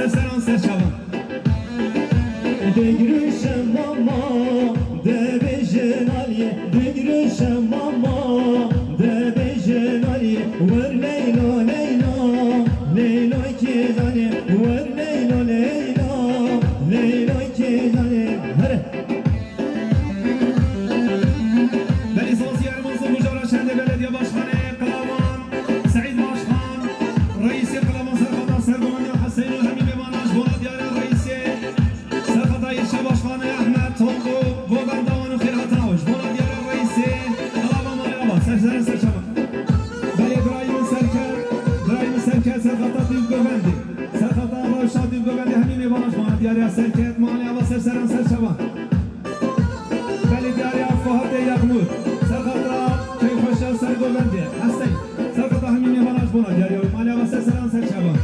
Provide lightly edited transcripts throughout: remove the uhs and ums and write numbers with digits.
سرسران سرشوان دگرشم ماما دبیجن علی دگرشم ماما دبیجن علی ور لیلا لیلا لیلا کی زنی ور لیلا لیلا لیلا کی زنی هره بلی سازیار منصور مجارا شهر بلدیه باشخانه قلامان سعید باشخان رئیس قلامان سرخطا سرگمانی حسین و همین بماناش بولا دیار رئیسی سرخطا ایرشه باشخانه احمد تونگو بودن دوان و خیرات نوش بولا دیار رئیسی قلامان مالی آبا سرسر سرشما بلی برایم سرکت سرخطا دیو گوبندی سرخطا روشا دیو گوبندی همین بماناش بولا دیار سرکت مالی آبا سرسران سرشما بلی دیاری فهد یغمود سرخطا کیفش سرگوبنده هستی سرخطا همین میوانش بونا دیاری مالی آبا سرسران سرشبان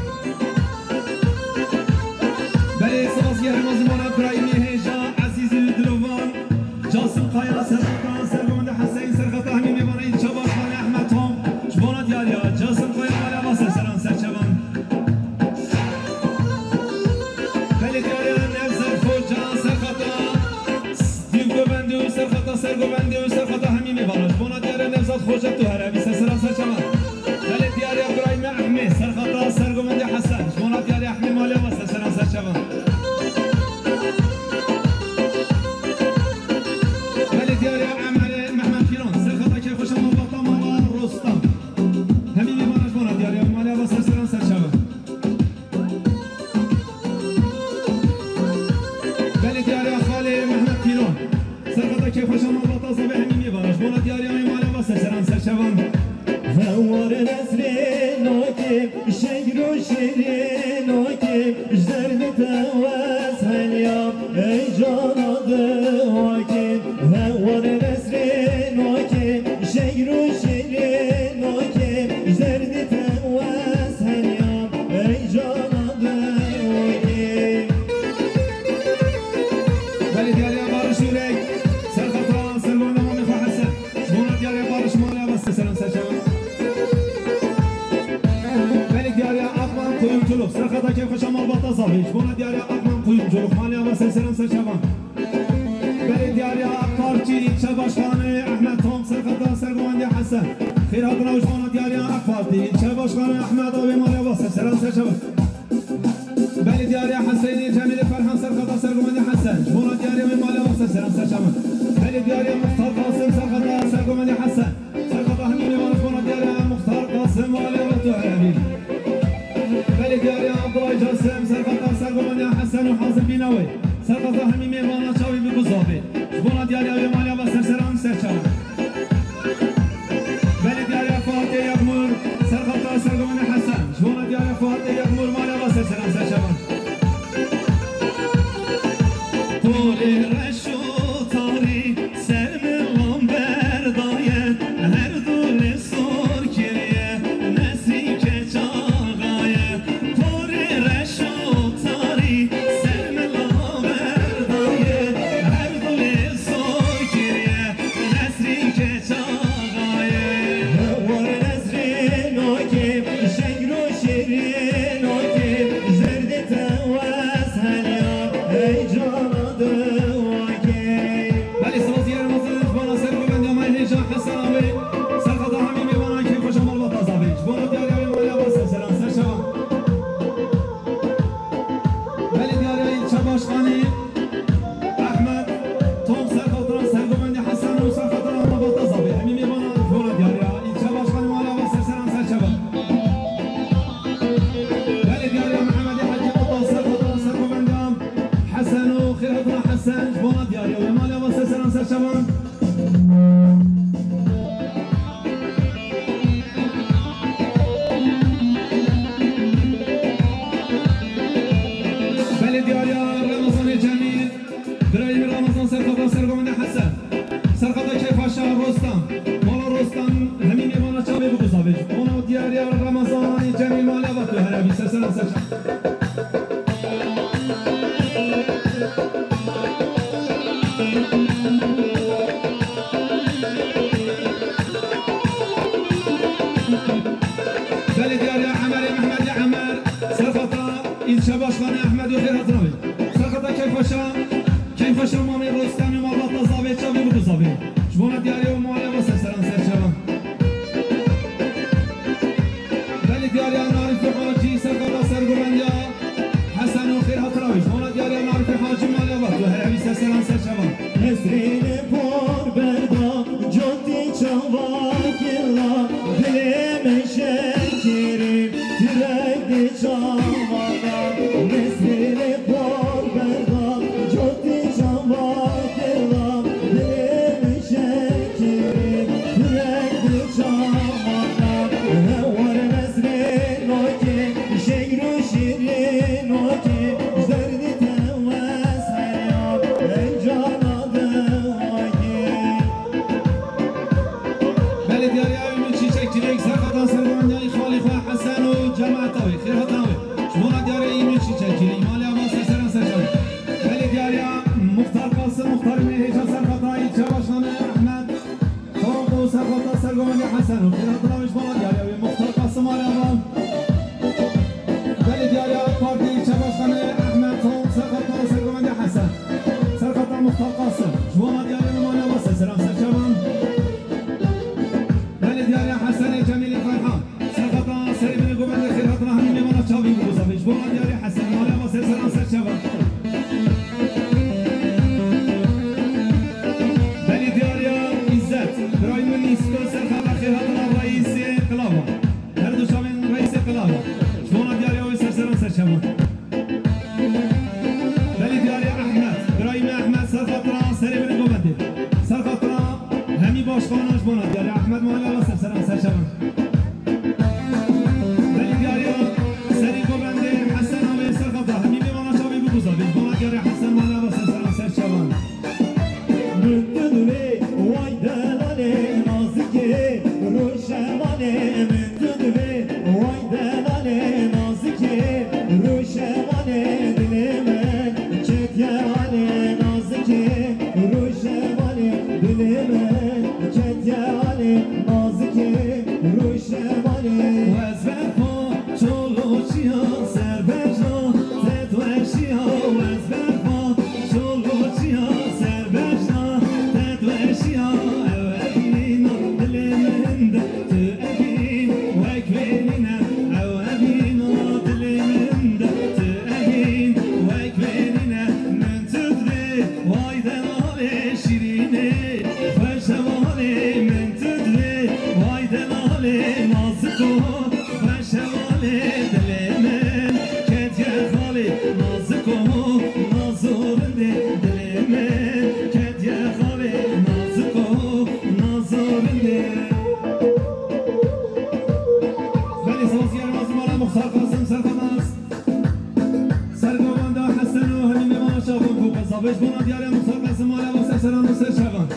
بلی سازی هرمازی مونا برایمی هیجا عزیزی دلوان جاسم قایا سرخطا سرگوبنده حسین سرخطا همین میوانه این چباش مالی احمد هم بونا دیاری جاسم قایا مالی آبا سرسران سرشبان بلی دیاری نفزر فوجا سرخطا سرخطا سرگوبندی و سرخطا همین میبانش بونا دیار نفزاد خوشت تو هرمی سرسران سرچمان بلی دیاری ابراهیم احمی سرخطا سرگوبندی حسن بونا دیاری احمی مالی و سرسران سرچمان بلی دیاری عمل محمد پیران سرخطا که خوشم مباطا مالا رستم همین میبانش بونا دیاری مالی و سرسران سرچمان بلی دیاری خالی محمد پیران سرخطا که خوشم مباطا زبه همین میبانش بونا دیاری های مالی و سرسران سرچمان هوار نسرین آکیم شگر و شیرین آکیم جدرد تواز هلیام ای جاناده آکیم هوار نسرین آکیم شگر و شیرین آکیم جدرد تواز هلیام ای جاناده آکیم بلی دیاری بارش یورک سرخطا سرگوبنده مامی خواه حسن بونا دیاری بارش مالی و سرسران سرچمان دیاری اقوام قویم جلوک سرخطا که خوشم الباطا زاویج بونا دیاری اقوام قویم جلوک مالی و سرسران سرچمان بلی دیاری اقوارچی چه باشخانه احمد توم سرخطا سرگوبندی حسن خیرات نوش بونا دیاری اقوارچی چه باشخانه احمد آبی مالی و سرسران سرچمان بلی دیاری حسینی جمیل فرحان سرخطا سرگوبندی حسن بونا دیاری مالی و سرسران سرچمان بلی دیاری مختار قاسم سرخطا سرگوبندی حسن سرخطا همین میوانش بونا دیاری مختار قاسم مالی و تو هرمی بلی دیاری عبدالله جاسم سرخطا سرگوبندی حسن و حاضر بینوی سرخطا همین میوانا چاوی بگو زابی بونا دیاری اوی مالی و سرسران سرچمان بلی دیاری فاتح یغمور سرخطا سرگوبندی حسن بونا دیاری فاتح یغمور مالی و سرسران سرچمان طول رشو تاری سرم لامبه صافي جبونا دياري وموالا وسسران سرشبان بلي دياري نعرف حاجي سرقا سرقوبنديا حسن وخير هتراوي جبونا دياري نعرف حاجي مالا وقت وهرعبي سرسران سرشبان نسرين پر بردا جدی چواکلا دلم شکریم ترک چوانا نسرین پر بردا جدی چواکلا دلم شکریم ترک چوانا هوار نسرین اوکی شیر و شیرین اوکی زردی توس حیاب انجانا سرگوندی خالیفه حسن و جماعتاوی خیر هاتاوی شمونا دیاری ایمی چی چکیلی مالی آبا سرسران سرشان ولی دیاری مختار قاسم مختار میهیجا سرخطایی چواشان احمد طاق و سرخطا سرگوندی حسن و خیر هاتاوی شمونا دیاری مختار قاسم مالی آبا ولی دیاری پارتی چواشان احمد طاق سرخطا سرگوندی حسن سرخطا مختار قاسم شمونا دیاری مالی آبا سرسران سرشان دیاری حسن جمیل فرحان سرخطا سری بن گوبند خیر هاتنا همین میمانا چاوی بگوزاویش بونا دیاری حسن مالی ما سرسران سرشبان بلی دیاری عزت برایم نیسکو سرخطا خیر هاتنا رئیس قلابا هر دو شاوین رئیس قلابا بونا دیاری آوی سرسران سرشبان بلی دیاری احمد برایم احمد سرخطا سری بن گوبند سرخطا همی باشخاناش بونا دیاری احمد مالی ما سرسران سرشبان بلی دیاری سری گوبنده حسن آوی سرخطا همی میمانا شاوی بگوزاویش بونا دیاری حسن مالی ما سرسران سرشبان مندوی وای دلاله نازکی روشمانه مندوی وای دلاله نازکی روشمانه دل من کتیانه نازکی روشمانه دل من کتیانه نازکی روشمانه وزبرفا چولوچیا سربجا تدوشیا وزبرفا چولوچیا سربجا تدوشیا اوهینا دل من ده تو اهین وکوینینا اوهینا دل من ده تو اهین وکوینینا من تدوی وای دلاله شیرینه فشواله من تدوی وای دلاله نازکو فشواله دل من کتیه خالی نازکو نازورنده دل من کتیه خالی نازکو نازورنده ولی سازیار مازمالا مختار قاسم سرخماس سرگوانده حسن و همین میمانا شاقون کو قصابش بونا دیاری مختار قاسم مالا و سرسران و سرشبان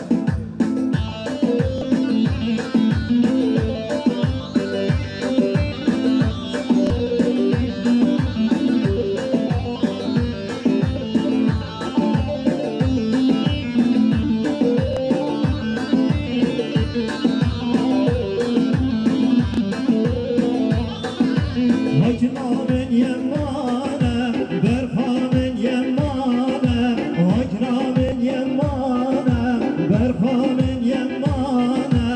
Hakrabın yemane, berhamın yemane, hakrabın yemane, berhamın yemane,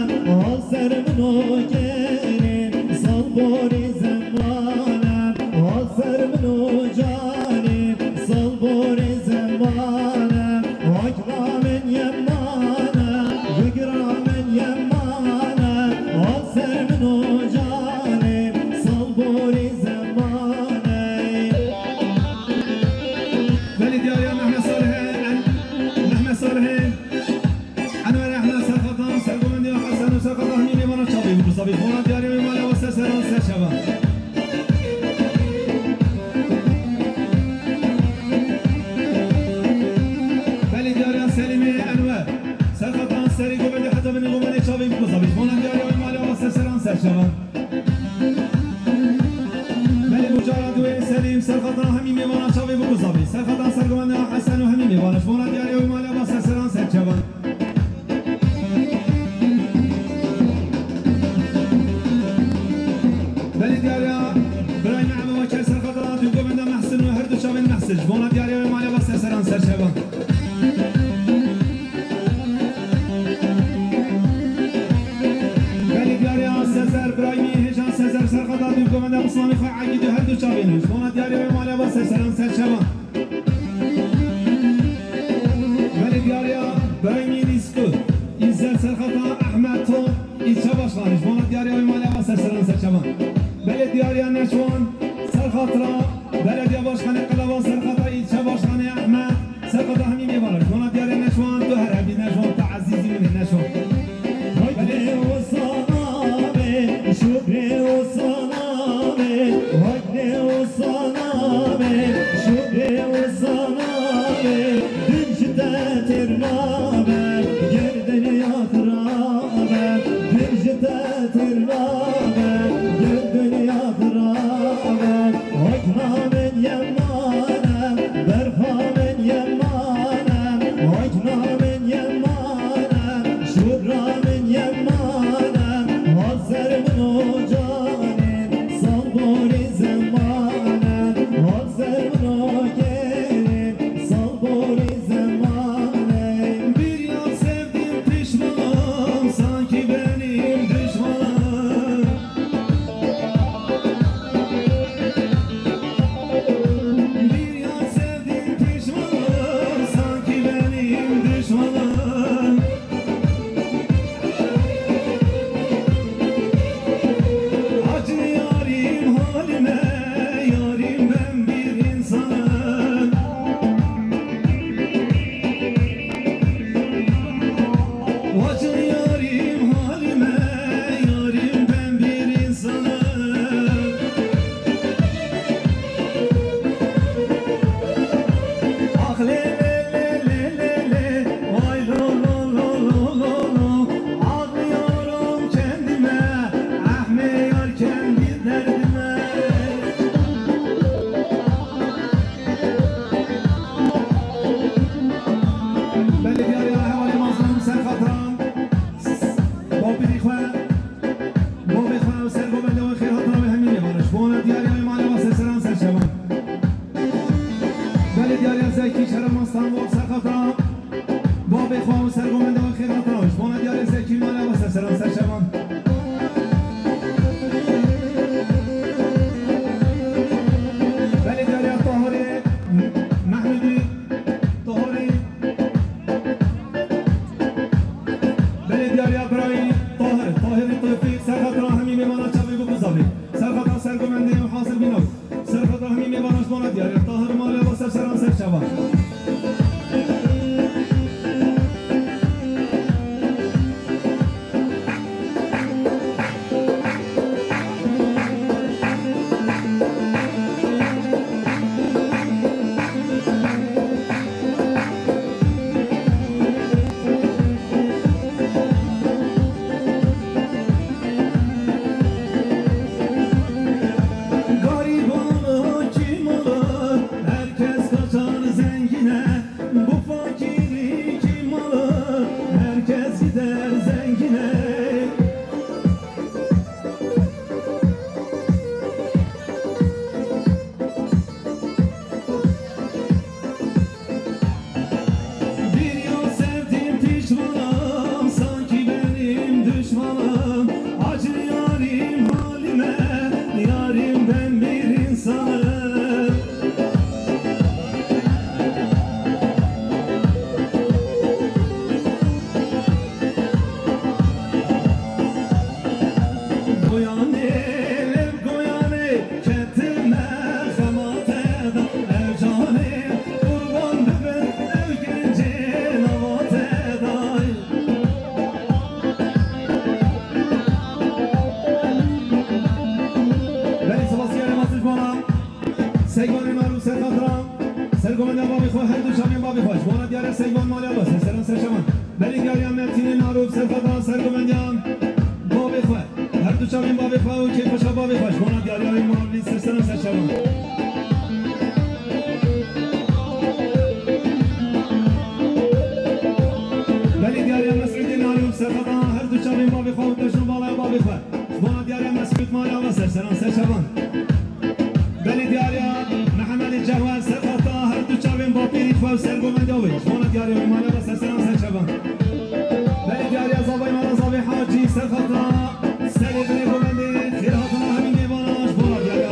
azermin o gelin, salbori zemane, azermin o canin, salbori zemane, hakrabın yemane, hikramın yemane, azermin o canin, salbori صبي فونا دياري ومالا وسرسران سرشبان بلي دياري سليمي انوار سرخطان سري قبل حتى بني غماني شابي بصبي فونا دياري ومالا وسرسران سرشبان بلي مجارد وسليم سرخطان همي ميوانا شابي بصبي سرخطان سرقماني حسن وهمي ميوانا فونا دياري ومالا وسرسران سرشبان جبونا دیاری و مالی با سرسران سرشبان زانی خواه عقید و هر دو چاوینش بونا دیاری و مالی با سرسران سرشوان ولی دیاری برای میریسکو ایزد سرخطا احمد تو ایچه باشخانش بونا دیاری و مالی با سرسران سرشوان ولی دیاری نشوان سرخطرا بلدیه باشخانه قلبا سرخطا ایچه باشخانه احمد سرخطا همین میبارش بونا دیاری نشوان دو هر عبید نشوان تعزیزی منه نشوان وجه و سلامه شکر و سلامه وجه و سلامه شکر و سلامه دل شده ترنامه گردن یاترامه دل شده ترنامه گردن یاترامه حکمامن یمانم برخامن یمانم حکمامن یمانم شکرامن یمانم حاضر منو جانم صبوری زمانم حاضر منو گرم صبوری زمانم Bir yıl sevdim pişmanım sanki benim düşmanım Bir yıl sevdim pişmanım sanki benim düşmanım Acı yarim halime yarim ben bir insanım Acı yarim halime yarim ben bir insanım Ah le le le le le vay lo lo lo lo lo lo Ağlıyorum kendime ah meğer kendi derdime بله دیاری حوالی مازنم سر خطران با بیخواه با بیخواه و سر گوبنده و خیر خطران به همین میبارش بونه دیاری های مالی و سرسران سر شبان بله دیاری زکی شرم مستان و سر خطران با بیخواه و سر گوبنده و خیر خطرانش بونه دیاری زکی مالی و سرسران سر شبان بله دیاری طاهری محمودی طاهری بله دیاری ابراهیم طاهری توفیق سرخطرا همین میماند چاوی بگو زاوی سرخطرا سرگومنده و حاصل بینو سرخطرا همین میماند بونا دیاری طاهر مالی و سرسران سر شبان Garibanı kim alır? Herkes kaçar zengine. Bu fakiri kim alır? Herkes gider zengine. Bir yıl sevdim pişmanım sanki benim düşmanım Acı yarim halime yarim ben bir insanım Goyane ev goyane kendime hamat eda Ev cane kurban bebe ev gence navat eday بله سلاسی علامتش بانم سیگوان معروف سر خطرم سرگومنده بابی خواه هر دو شامین بابی خواهش بانا دیاره سیگوان مالی عباس سران سر شمان بله دیاری هم مرتین معروف سر خطرم سرگومنده هم بابی خواه هر دو شامین بابی خواه و کیف خواه بابی خواهش بانا دیاری های معروفی سرسران سر شمان بله دیاری هم مسعودی معروف سر خطرم هر دو شامین بابی خواه و دشون بالای بابی خواه بانا دیاری هم مسعود مالی عباس سرسران سر شمان بله دیاری محمد جواد سر خطا هر دو چاوین با پیری خواه سرگومنده ویش بانا دیاری های مالی عباس سرسران سر شمان بله دیاری زابای مالا زابای حاجی سر خطا سر بنی گومنده خیر خطا همین میباناش بانا دیاری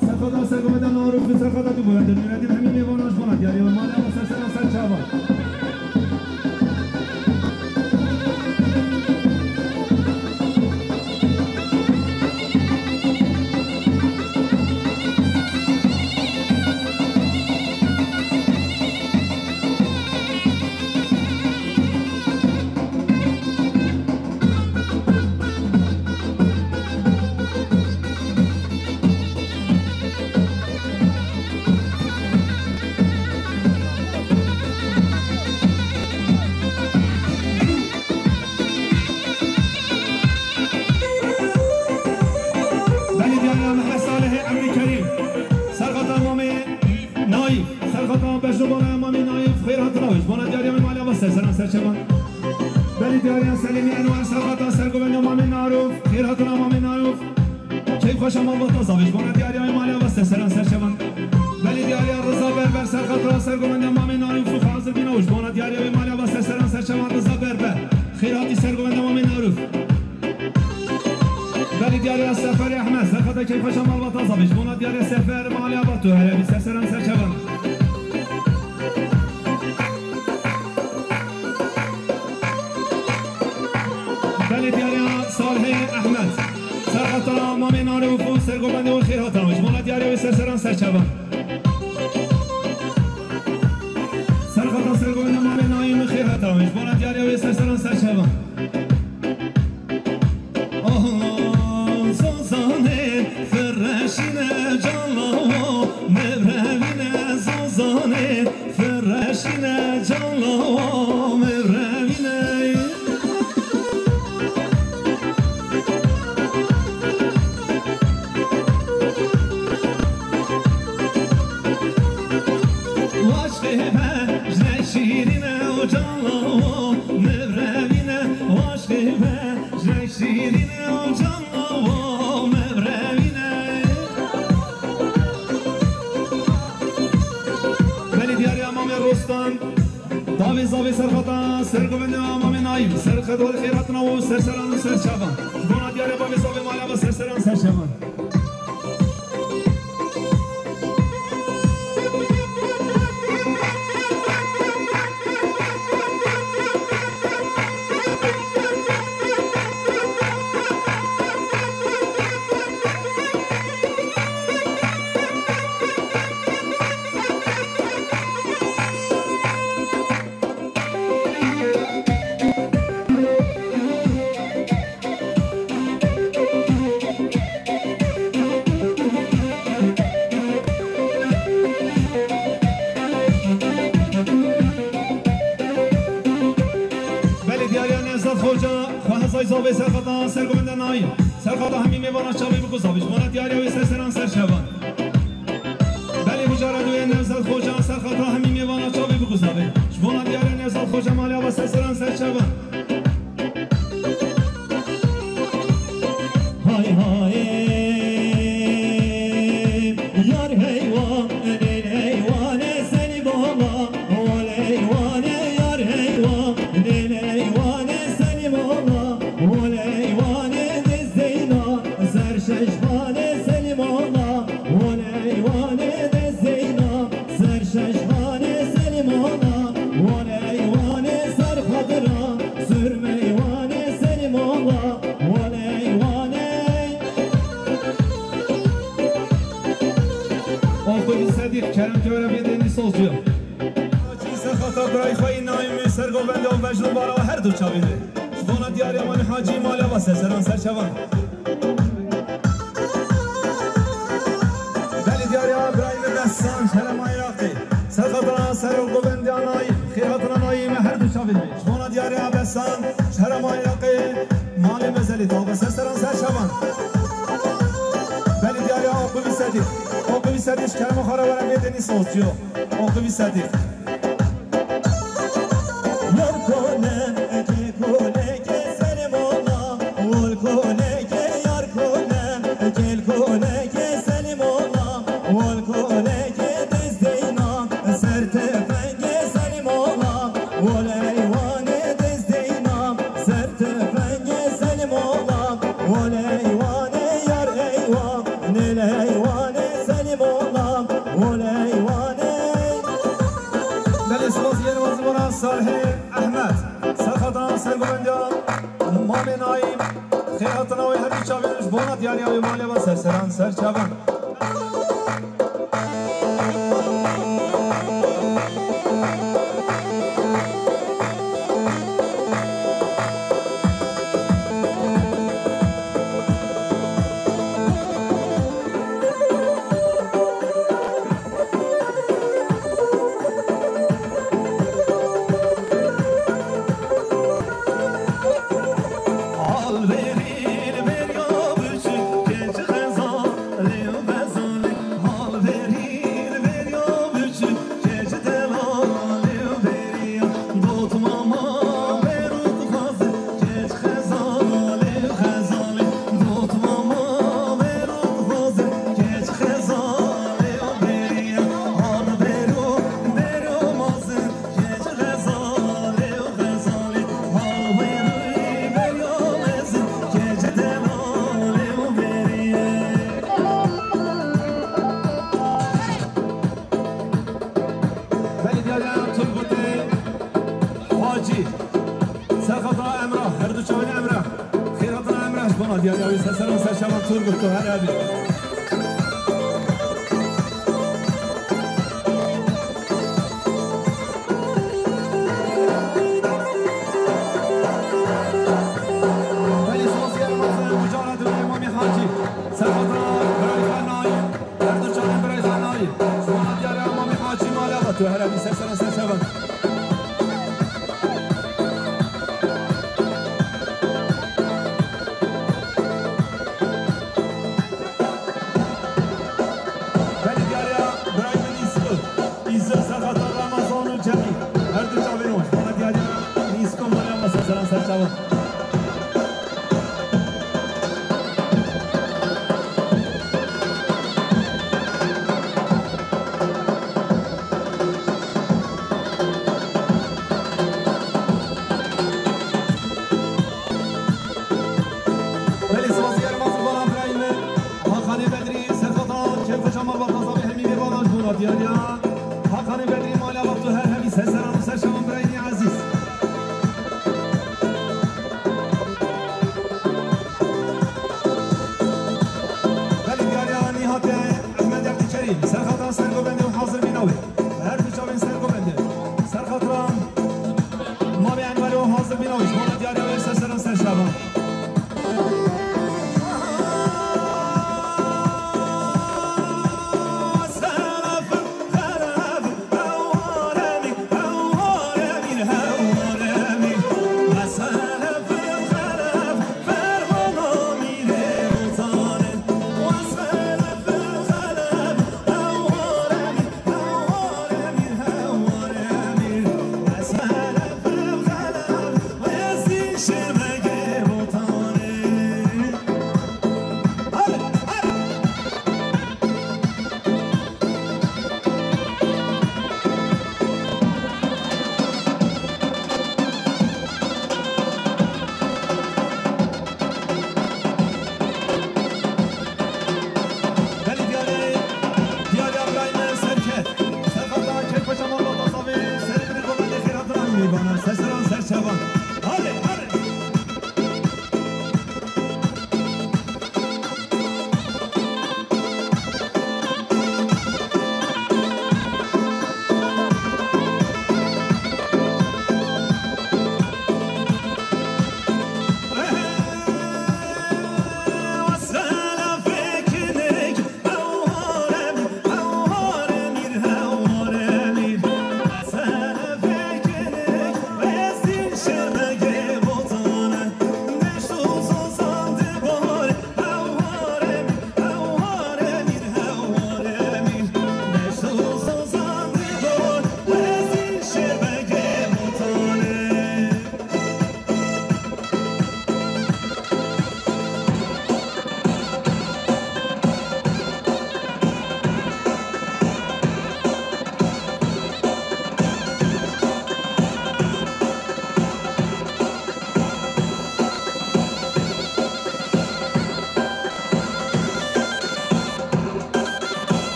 Sırkada سالو سرخدا تو بود میردیم همین میواناش بنا دیاری و مال و سرسران سر چاوا بلی دیاری سلیمی انوار سرقتا سرگوبند امام معروف خیراتون امام معروف کیف خوش اما وقت صابش بنا دیاری مالی و سرسران سرشوند بلی دیاری رضا بربر سرقتا سرگوبند امام معروف و حاضر بینوش بنا دیاری مالی و سرسران سرشوند رضا بربر خیراتی سرگوبند امام معروف بلی دیاری سفر احمد سرقتا کیف خوش اما وقت صابش بنا دیاری سفر مالی و تو هربی سرسران سرشوند بلی دیاری صالح احمد سرقتا امام معروف و سرگوبند و خیرات آمش بنا دیاری و سرسران سرچوان سرقتا سرگوبند امام نایم و خیرات آمش بنا دیاری و سرسران سرچوان زازانه فرشینه جانلو مبروینه زازانه فرشینه جانلو مبروینه شیرینه و جانلو مبروینه عاشقه شیرینه و جانلو مبروینه بلی دیاری امام رستان داوی زاوی سرخطا سرگوبند امام نایم سرخط و خیراتنا و سرسران و سرچوان بنا دیاری باوی زاوی مالا و سرسران سرچوان زاوی سرخطا سرگوبند نایم سرخطا همین میواناش چاوی بکو زاویش بنا دیاری و سرسران سرشوان بلی بجاردوی نوزد خوجا سرخطا همین میواناش چاوی بکو زاویش بنا دیاری نوزد خوجا مالی و سرسران سرشوان های های یار حیوان دل حیوان سنی بالا وال حیوان یار حیوان دل حیوان سنی بالا وال حیوان دزدینا سرششبان سلیمانا وال حیوان دزدینا سرششبان سلیمانا وال حیوان سرخدرا سرمیوان سلیمانا وال حیوان آقای صدیق کرم که برای بیدنی سازیو چیز خطا برای خواهی نایمی سرگوبنده و وجل بالا و هر دو چاویده بنا دیاری امان حاجی مالا و سرسران سرچوان بلی دیاری ابراهیم دستان شرم عراقی سرخطا سرگوبنده آنایی خیراتنا ناییم هر دو چاویده بنا دیاری ابستان شرم عراقی مال مزلی تا و سرسران سرچوان بلی دیاری آقوی صدیق آقوی صدیق کرم خارا برای بیدنی سازیو آقوی صدیق Nel hayvan selim olam بلی سوازیر وزبان صالح احمد سرخطان سرگوبندیان مام نایم خیراتنا و همی چاوینش بونا دیاری های مالی و سرسران سرچاون دیاری سرسران سرشوان تور گفتو هر عبی ولی سوزیر مازن مجارد و امامی حاجی سرخطان برای خانایی هر دو چانه برای خانایی سوانت دیاری امامی حاجی مالا و تو هر عبی سرسران سرشوان حقانی بدری مالا وقت هر همی سرسران و سرشوان برایدی عزیز ولی دیاری نیهات احمد عبدی کریم سرخطان سرگوبنده و حاضر بیناوی هر دو چاوین سرگوبنده سرخطان مامی انوری و حاضر بیناویش مالا دیاری و سرسران سرشوان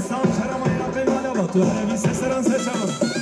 دستان شرمای عقیم مالا با تو هرمی سسران سرچمان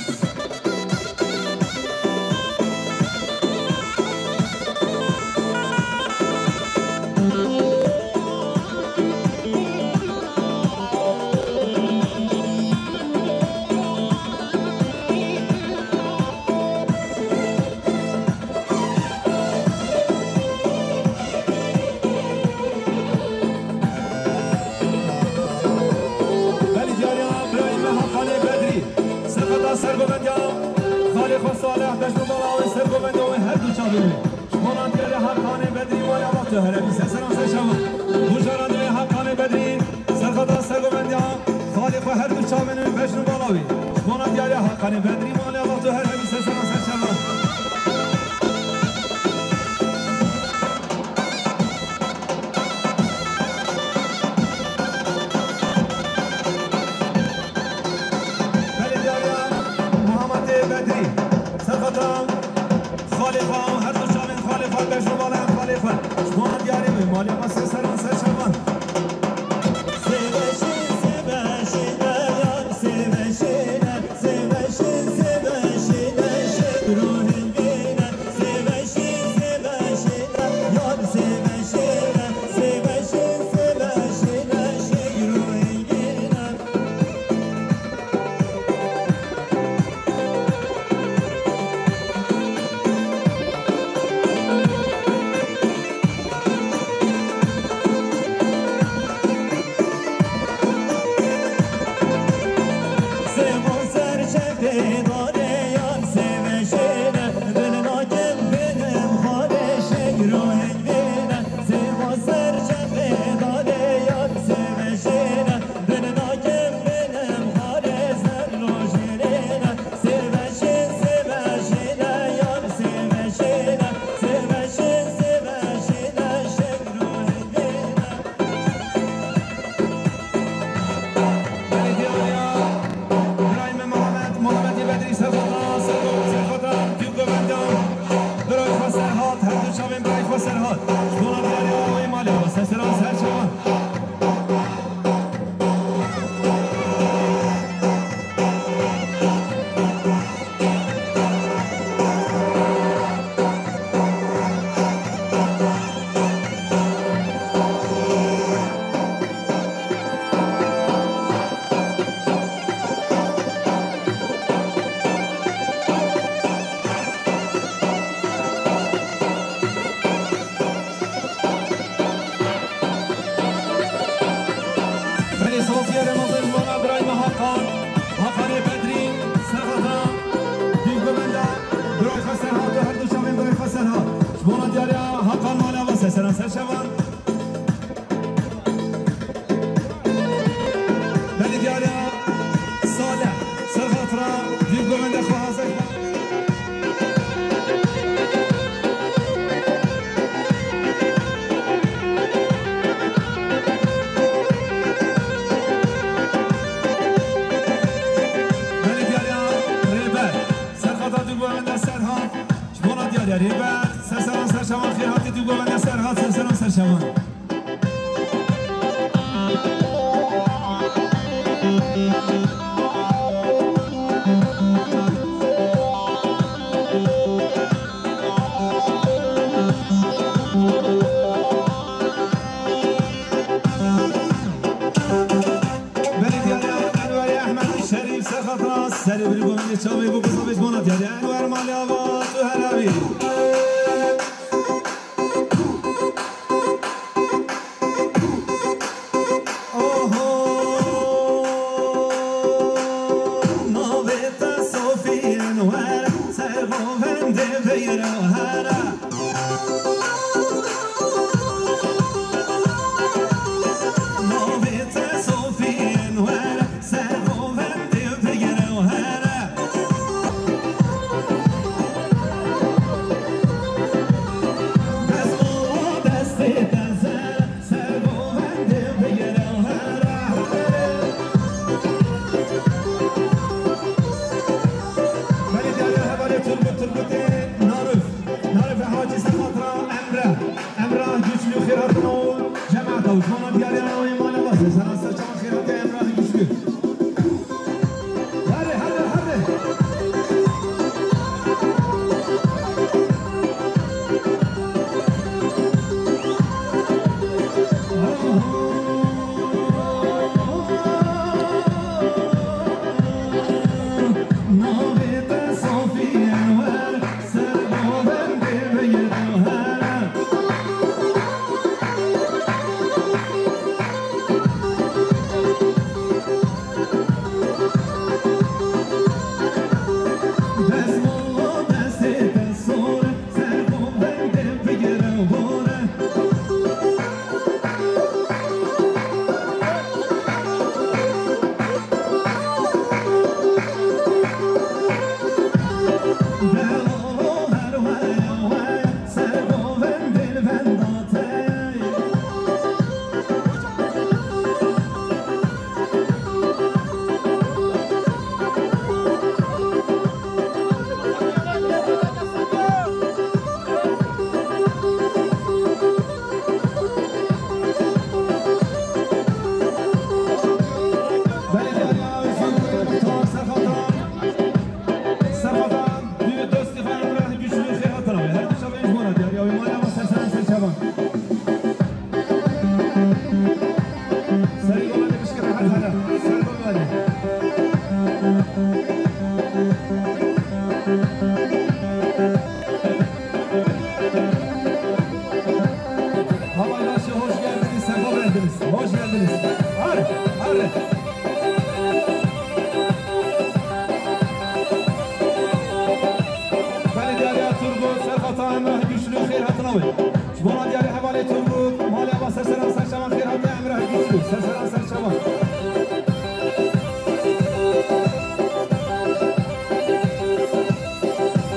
نوی جبونا دیاری حوالی ترمود مالی با سرسران سرشوان خیرات امره گیسلو سرسران سرشوان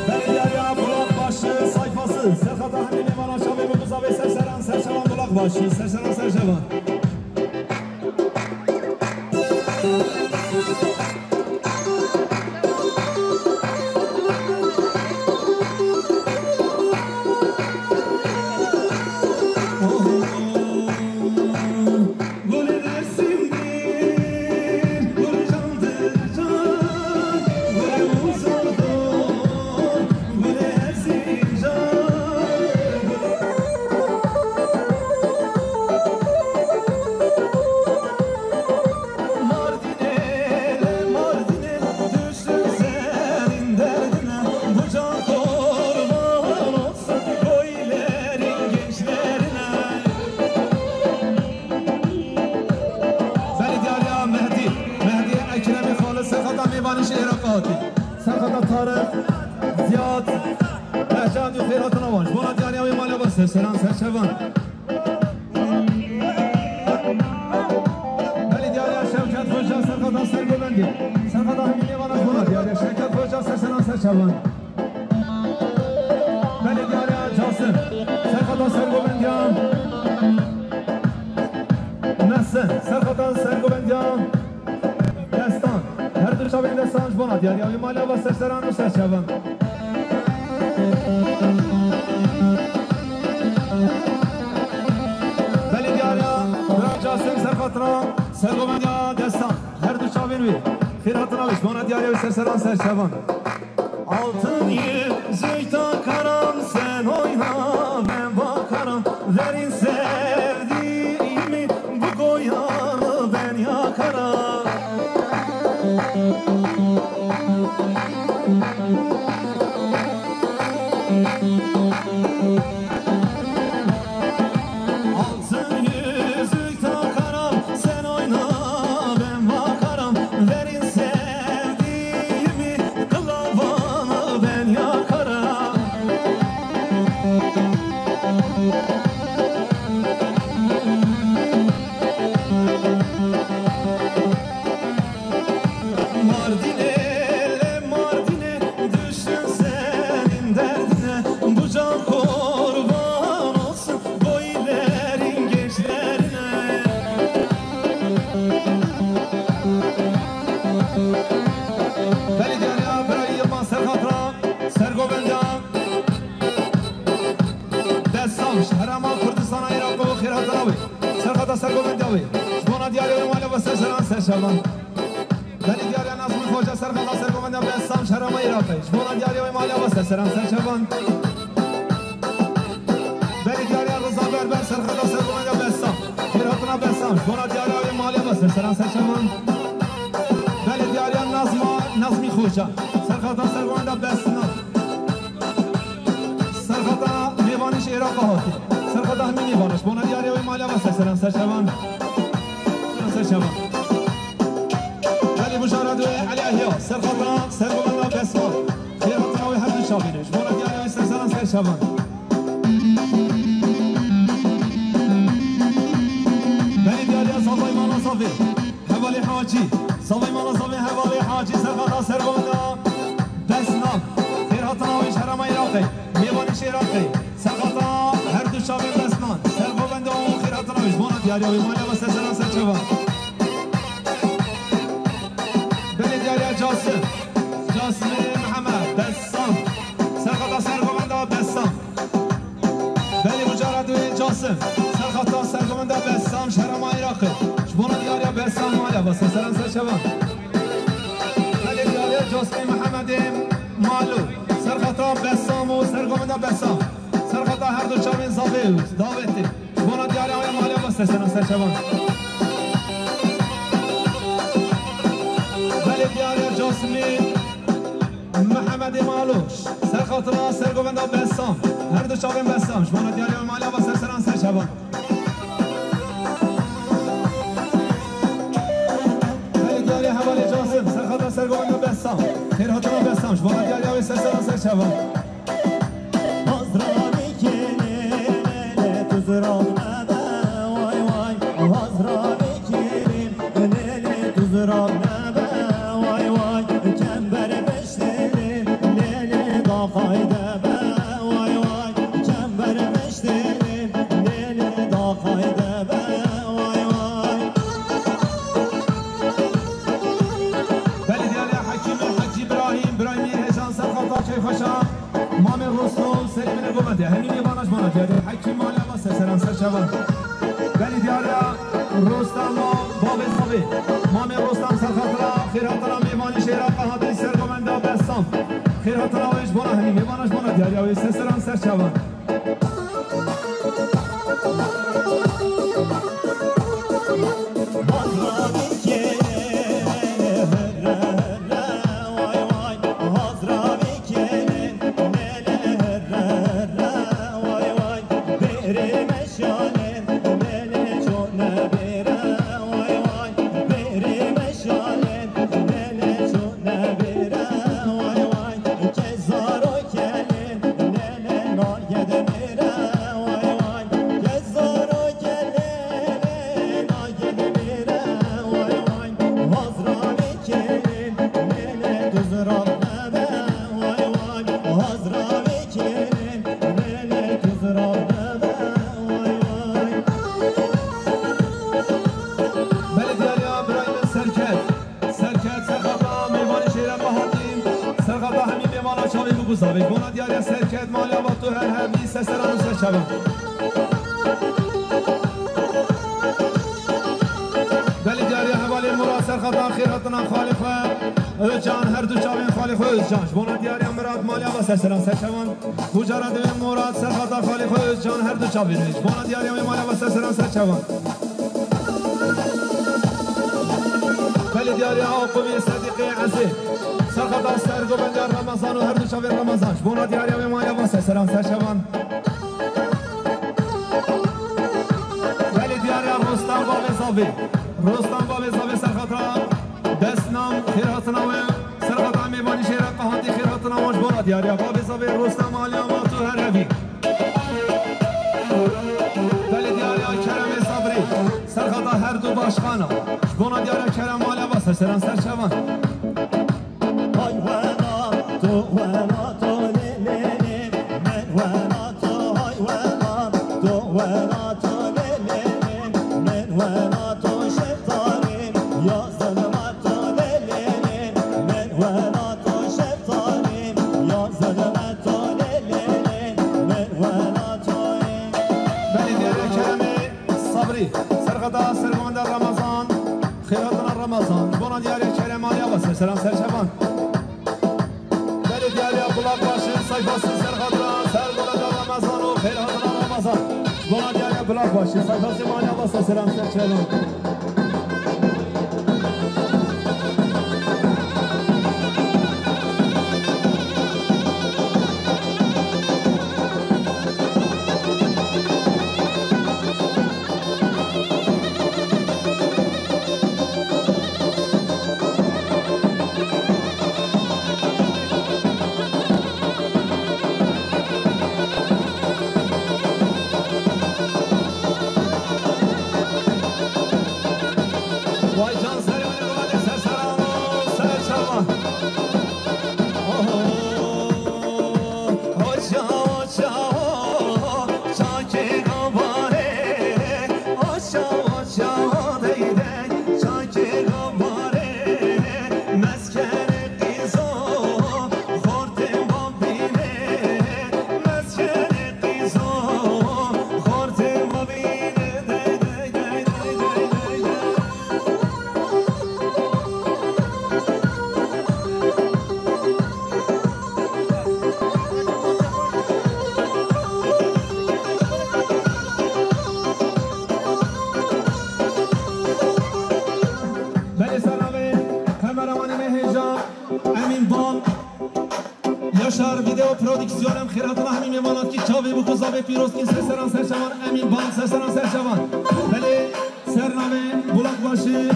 بلی دیاری بلاک باşı sayfası Serkata همین ایمان آشاوی bu kuzavی سرسران سرشوان بلاک باşı سرسران سرشوان سرسران سرشوان بلی دیاریا شوکت خوشا سرخطا سرگوبندی سرخطا همین ایوان از بنا دیاریا شوکت خوشا سرسران سرشوان بلی دیاریا جاسم سرخطا سرگوبندیان نسن سرخطا سرگوبندیان دستان هر دو شبین دستانش بنا دیاریا ایمالیا و سرسران و سرشوان جاسم سرخطران سرگوبندیا دستان هر دو چاوین وی خیراتنا ویش بانا دیاری و سرسران سرشوان altın yüzük takaram sen oyna ben bakarım verin sevdiğimi bu koyanı ben yakarım بلی دیاری نظم خوجه سرخطا سرگوبندیان به اسلام شهرام ایراقی جبونا دیاری و مالی و سرسران سرشوان بلی دیاری رضا بربر سرخطا سرگوبندیان به اسلام خیراتنا به اسلام جبونا دیاری و مالی و سرسران سرشوان بلی دیاری نظمی خوجه سرخطا سرگوبندیان به اسلام سرخطا میوانش ایراق هاتی سرخطا همین میوانش جبونا دیاری و مالی و سرسران سرشوان سرشوان مشارد علی احیا سرخطا سرگوبندیا بسمان خیراتنا و هر دو شابینش بونا دیاری و سرسران سرشوان بلی دیاری صافی مالا صافی حوالی حاجی صافی مالا صافی حوالی حاجی سرخطا سرگوبندیا بسنام خیراتنا و شهرام ایراقی میوانش ایراقی سرخطا هر دو شابین بسمان سرگوبندیا و خیراتنا و بونا دیاری و مالی و سرسران سرشوان جاسم محمد بسام سرخطا سرگوبندیا بسام بلی مجرد جاسم سرخطا سرگوبندیا بسام شهرام ایراقی جبونا دیاریا بسام ماlia با سرسران سرشوان بلی دیاریا جاسم محمد مالو سرخطا بسام و سرگوبندیا بسام سرخطا هر دو چاوین زاوی داوتی جبونا دیاریا ماlia با سرسران سرشوان دیاری جاسمی محمد مالوش سرخطرا سرگوبندیا بسام هر دو چاوین بسام جبونا دیاری و ماlia با سرسران سرشوان بلی دیاری حوالی جاسم سرخطرا سرگوبندیا بسام خیراتنا بسام جبونا دیاری و سرسران سرشوان بونادی همین میوانش بونادی حکیم مالی واسه سران سرچوان بلی دیاریا رستم و باب صبی مام رستم سرخطرا خیراترا میوانی شیرا قهاتی سرگمنده بستم خیراترا ویش بونا همین میوانش بونا دیاریا ویش سران سرچوان بوزاوی بونا دیاریا سرکت مالیا با تو هر همی سسران سرچوان بلی دیاریا حوالی مراد سرخطا خیراتنا خالقه جان هر دو چاوین خالق جانش بونا دیاریا مراد مالیا با سسران سرچوان بوجارا دوین مراد سرخطا خالق جان هر دو چاوینش بونا دیاریا مالیا با سسران سرچوان بلی دیاریا آقوی صدیقی عزیز سرخطا سرگو بندر رمضان و هر دو شب رمضان بونا دیاریا به مایا واسه سران سرچوان ولی دیاریا رستم باب زابی سرخطا دستنام خیراتنا و سرخطا میبانی شیرت قهاتی خیراتنا وش بونا دیاریا باب زابی رستم آلیا ما تو هر روی ولی دیاریا کرم صبری سرخطا هر دو باشخانا بونا دیاریا کرم آلیا واسه سران سرچوان سرخطا سرگمنده رمضان خیراتنا رمضان بونا دیاریا کرم آلیا واسه سران سرچوان بلی دیاریا بلاک باشی سایفاسی سرخطا سرگمنده رمضان و خیراتنا رمضان بونا دیاریا بلاک باشی سایفاسی مالیا واسه سران سرچوان شهر ویدیو پرودکسیونم خیراتنا همین میماند که چاوی بو کوزاوی پیروزکی سران سرچوان امین بان سران سرچوان ولی سرنامه بلاک باشی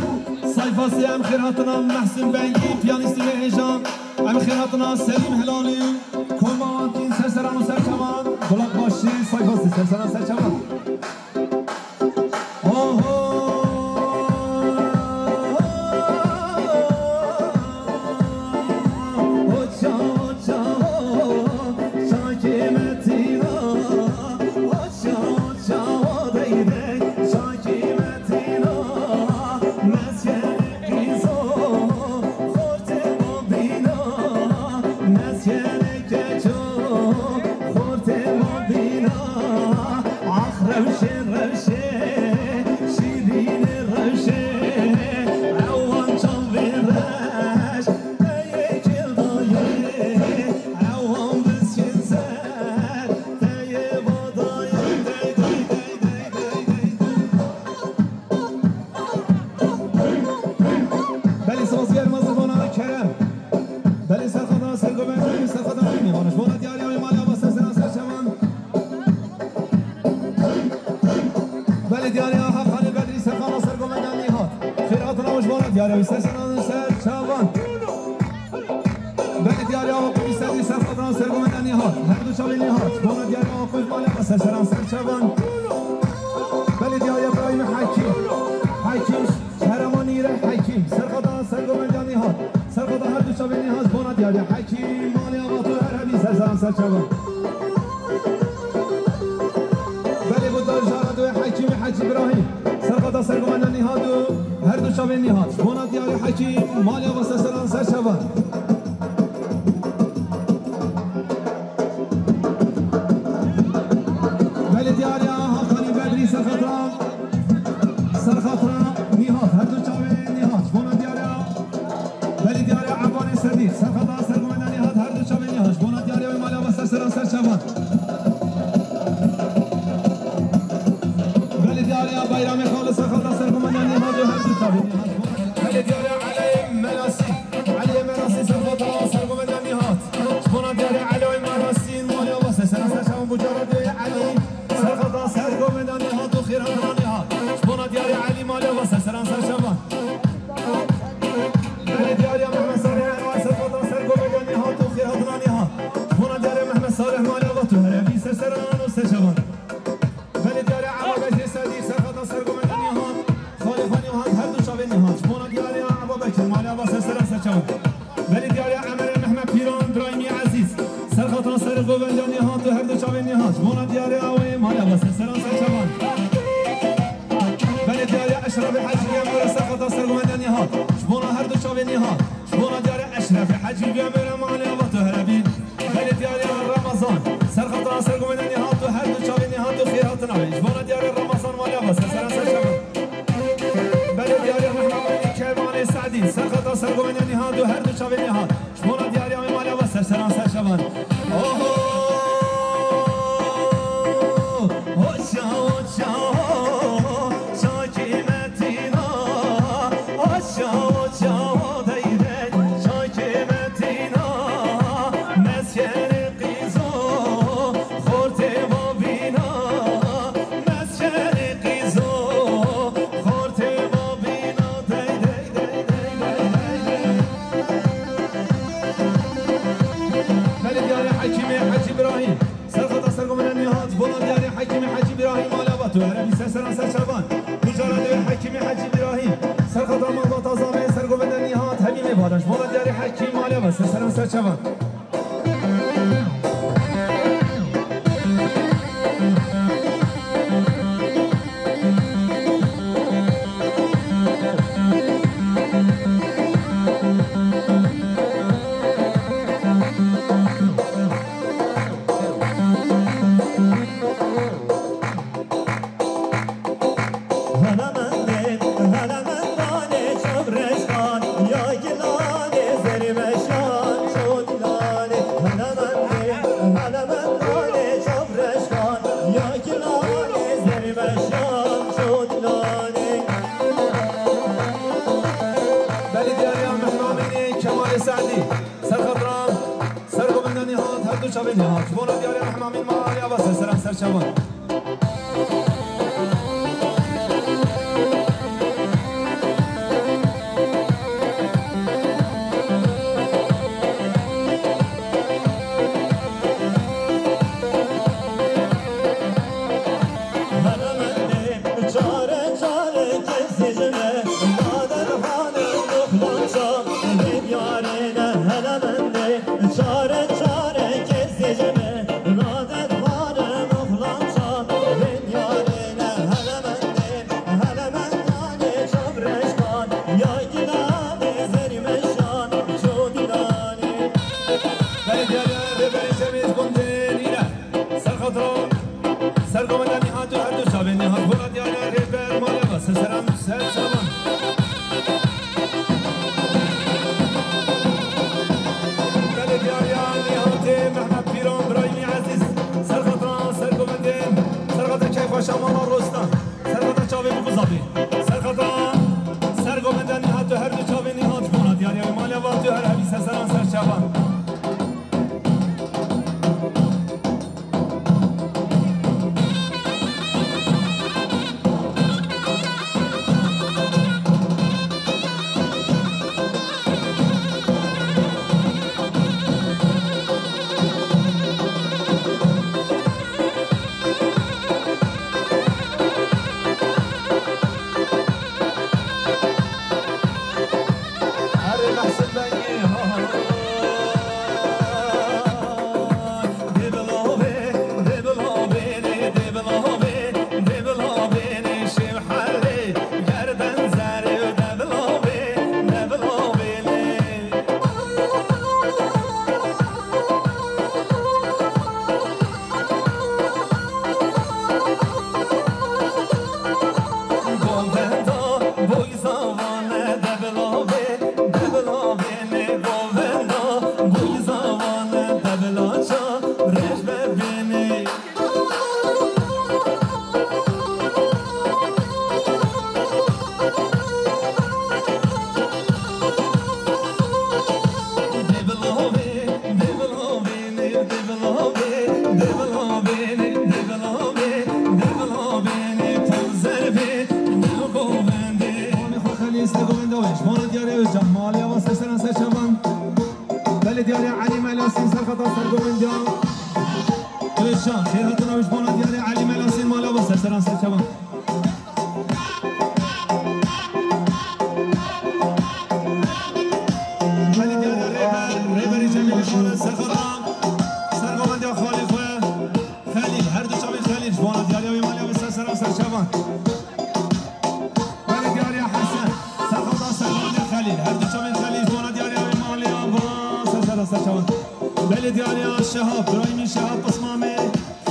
سایفاسی هم خیراتنا محسن بنگی پیانیستی هیجان هم خیراتنا سلیم هلالی کلمان که سران سرچوان بلاک باشی سایفاسی سران سرچوان روشن روشن شیرین روشن عوان چون ویرش دیگه دایه عوان بسکن سر دیگه بادایه بلی سازگر مزرگانه کرم بلی سرخدا سرگوبه بلی سرخدا میمانش بونه دیاری های مالی با سرسران سرچمان بلی دیاری ها حقانی بدری سرخدا سرگوبه نمی هات خیرات نوش بونه دیاری های سرسران سرچمان بلی دیاری ها قوی سردی سرخدا سرگوبه نمی هات هر دو شاوی نیهات بونه دیاری ها خوش مالی با سرسران سرچمان بلی دیاری ابراهیم حکیم شهرمانی ره حکیم سرخدا سرگوبه نمی هات سرخدا هر دو شاوی نیهات بونه دیاری حکیم مالی آبا تو عربی سرسران سرچمان بلی بودار جارد حکیم حج ابراهیم سرخدا سرگوبه نمی هات هر دو شاوی نیهات بونه دیاری حکیم مالی آبا سرسران سرچمان دیاری حقانی بدری سرخطران نیهات هر دو چاوه نیهات بونا دیاری بلی دیاری عبانی سردی سرخطران سرگومنده نیهات هر دو چاوه نیهات بونا دیاری و مالی و سرسران سرچوان بلی دیاری بایرام خال سرخطران سرگومنده نیهات و هر دو چاوه نیهات بلی دیاری علی مناسی سرخطران سرگومنده نیهات بونا دیاری علی مناسی مالی و سرسران سرچوان بجارد علی سرخطا سرگومندانی ها تو خیرانانی ها بونا دیاری علی مالی و سرسران سرچوان بلی دیاری محمد صالح انوار سرخطا سرگومندانی ها تو خیرانانی ها بونا دیاری محمد صالح مالی و تو هربی سرسران و سرچوان بلی دیاری عبا بکر سردی سرخطا سرگومندانی ها خالفانی ها هر دو شاوینی ها بونا دیاری عبا بکر مالی و سرسران سرچوان بلی دیاری عمر محمد پیران ابراهیمی عزیز سرخطا سرگومندانی ها تو هر دو شاوینی ها بونا دیاری آوی مالی و سرسران سرچوان بلی دیاری اشرف حجی بیامور سرخطا سرگومندانی ها بونا هر دو شاوینی ها بونا دیاری اشرف حجی بیامور مالی و تو هربی بلی دیاری رمضان سرخطا سرگومندانی ها تو هر دو شاوینی ها تو خیرات نوی بونا دیاری رمضان مالی و سرسران سرچوان بلی دیاری محمد کیوان سعدی سرخطا سرگومندانی ها تو هر دو شاوینی ها بونا دیاری مالی و سرسران سرچوان تو هربی سرسران سرچوان مجرد حکیم حجی ابراهیم سرخطا مغباط آزامه سرگومندانی ها همین بادش بونا دیاری حکیم مالی و سرسران سرچوان بونا دیاری محمد مالی و سرسران سرچوان بله دیاری علی ملاسین سرخطا سرگومندیان جان خیر هاتون روش بانا دیاری علی ملاسین مالا با سرسران سرچوان بله دیاری ریبری جمیل شونه سرخطا سرگومندیان خالی خواه خلیل هر دو چاوی خلیل بانا دیاری و مالا با سرسران سرچوان بله دیاری حسن سرخطا سرگومندیان خلیل هر دو چاوی خلیل بانا دیاری و مالا با سرسران سرچوان بله دیاری شهاب برایمی شهاب بسمامه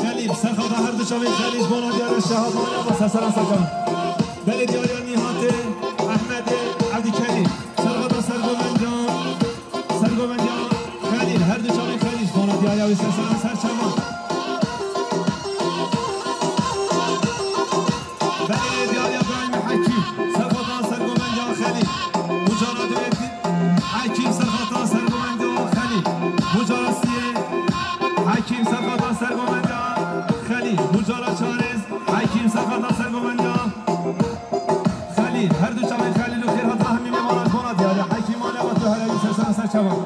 خلیل سرخطا هر دو چاوی خلیل بانا دیاری شهاب مالا با سرسران سرچوان بله دیاری نیهات احمد عبدی کلی سرخطا سرگومندیان خلیل هر دو چاوی خلیل بانا دیاری و سرسران سرچوان بله دیاری برایمی حکیم سرخطا سرگومندیان خلیل مجارد حکیم سرخطا سرگومندیان خلیل مجارستی حکیم سرخطا سرگومندیان خلیل مجارد چارز حکیم سرخطا سرگومندیان خلیل هر دو چاوی خلیل و خیر حضا همی میمانند بانا دیاری حکیم آنیا و تو هرگی سرسان سرچوان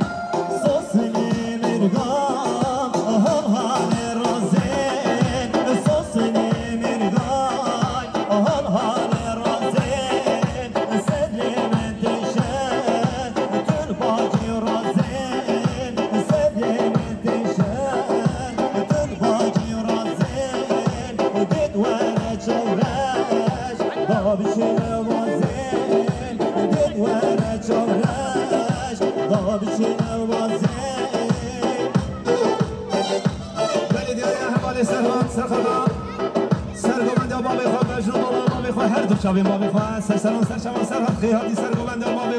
سوسنی مرگام آهان رازین سوسنی مرگای آهان رازین سلیم دیشن تن باجی رازین سلیم دیشن تن باجی رازین دید ور چورش دابش نوازین دید ور چورش دابش نوازین بله دیاری احوال سرخطا سرگومندیان بابی خواه بجنون بابی خواه هر دو چاوی بابی خواه سرسران سرچوان سرحد خیهاتی سرگومندیان بابی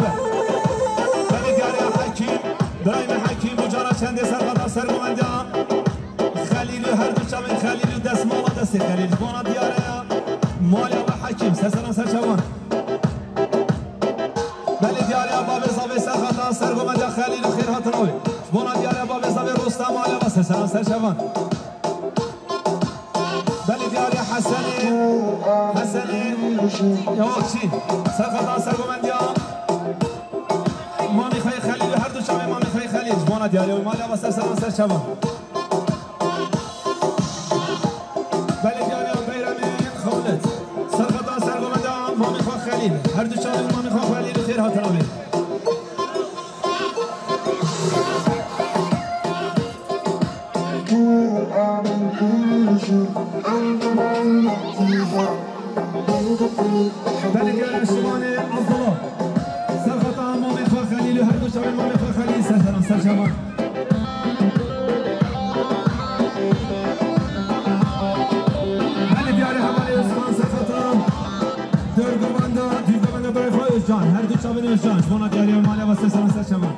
بله دیاری حکیم برایم حکیم مجارد چنده سرخطا سرگومندیان خلیل هر دو چاوی خلیل دست مالا دستی خلیل بانا دیاری مالیا و حکیم سرسران سرچوان بله دیاری بابی زاوی سرخطا سرگومندیان خلیل و خیر هاتنوی بانا دیاری بابی زاوی رستم مالیا و سرسران سرچوان بله دیاری حسنی یواکچین سرخطا سرگومندیان مامی خواهی خلیل و هر دو چاوی مامی خواهی خلیل بانا دیاری و مالیا و سرسران سرچوان بله دیاری بیرمی خولت سرخطا سرگومندیان مامی خواه خلیل هر دو چاوی مامی خواه خلیل و خیر هاتنوی بله دیاری شمان عبدالله سرخطا مامی خواه خلیل و هر دو چاوی مامی خواه خلیل سرسران سرچوان بله دیاری حوالی عثمان سرخطا دیرگوبنده برای خواه جان هر دو چاوی جان بانا دیاری و مالی و سرسران سرچوان